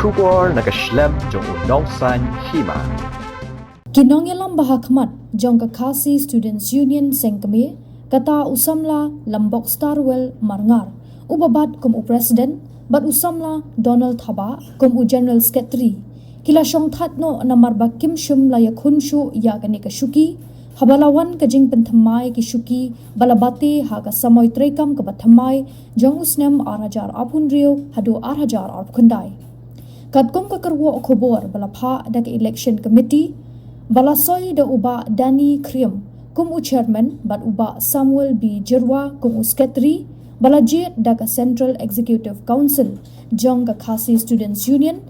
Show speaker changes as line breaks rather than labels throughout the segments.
Shugor nakaslem jong unongsan Hima.
Kinongelam bahakmat jong kakasi Students Union Sengkmie kata usamla Lambokstarwell marngar ubabat kum President bat usamla Donald Thaba kum General Secretary kila Shongthait no namar bakim shum la yakunshu ya kani kashuki habalawan kajing penthamai kishuki balabate ha ka samoy trekam ka bathamai jong usnem 8,000 apun rio hadu 8,000 ap kundai katkom ka karwo khobor balapha dak election committee balasoi da uba Dani Kriam kum chairman bat uba Samuel B Jirwa kum secretary balajit da ka Central Executive Council jong ka Khasi Students Union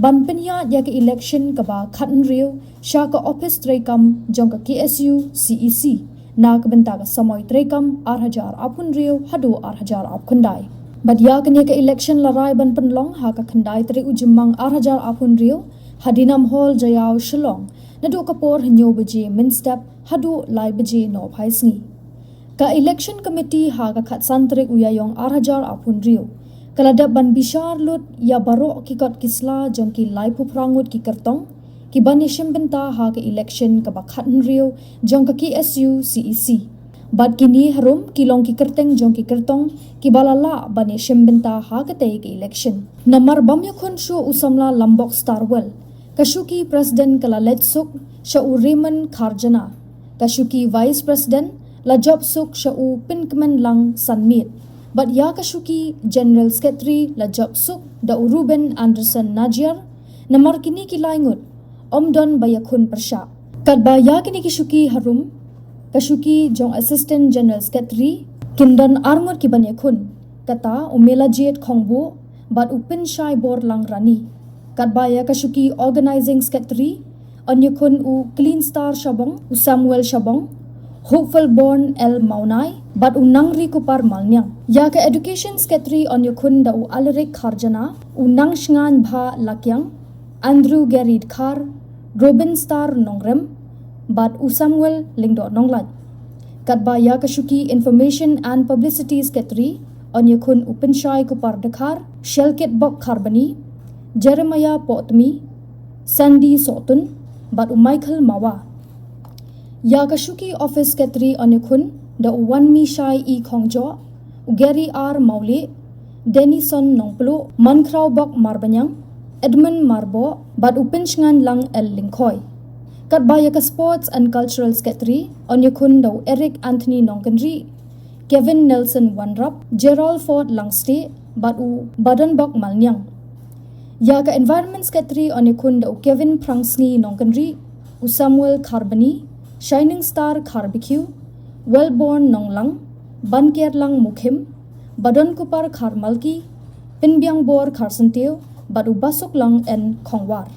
ban penya ya ka election ka ba khatn rio sha ka office trekam jong ka KSU CEC na ka benta ka samoy trekam 8,000 apun rio hadu 8,000 ap kundai bad ya ka ka election larai ban penlong ha ka khandai tri ujimang 8,000 apun rio hadinam hall jayau shillong nadu kapor hanyo beje min step hadu lai beje no phaisngi ka election committee ha ka khat santrik uyayong 8,000 apun rio kalada ban bishar lut ya baro kikot kisla jongki lai puprangut ki kartong ki banishim benta ha ka election ka bakhatn rio jong ka KSU CEC bad kini harum kilong ki kerteng jong ki kartong ki balala banishim benta ha ka te ki election namar bamya khon shu usamla Lambokstarwell kashuki president kala letsuk shau Raymond Kharjana kashuki vice president la job suk shau Pinkman lang sanmit but ya kashuki general secretary la job suk da Ruben Anderson Najiar namar kini ki laingut omdon bayakhun persha kadba ya kini kishuki harum kashuki jong assistant general secretary kindon arngot ki banyakhun kata umela jet khongbo but upin shai bor lang rani kadba ya kashuki organizing secretary anyakun u clean star shabong u Samuel shabong hopeful born el maunai but unangri kupar malnyang ya ka education secretary anyakun da u Alrik Kharjana unang shngan bha lakyang Andrew Gerid Khar Robin Star nongrem but u Samuel lingdo nonglat kadba ya kashuki information and publicity secretary anyakun upenshai kupar dakhar shelket bok kharbani Jeremiah Potmi Sandy Sotun but Michael Mawa ya kashuki office secretary anyakun da Wanmi Shai E Khongjo Gary R Maule Denison Nongplu Mankrau Bok Marbanyang Edmund Marbo but upinshngan lang el Lingkhoy katbaya ka sports and cultural secretary anyakun da Eric Anthony Nongkenri Kevin Nelson Wanrap Gerald Ford Langste but u Badan Bok Malnyang ya ka environment secretary anyakun da Kevin Prangsngi Nongkenri u Samuel Kharbani Shining Star Kharbecue Wellborn Nonglang Banker Lang Mukhim Badon Kupar Kharmalki Pinbyang Bor Kharsanteo Badu Basuk Lang en Khongwar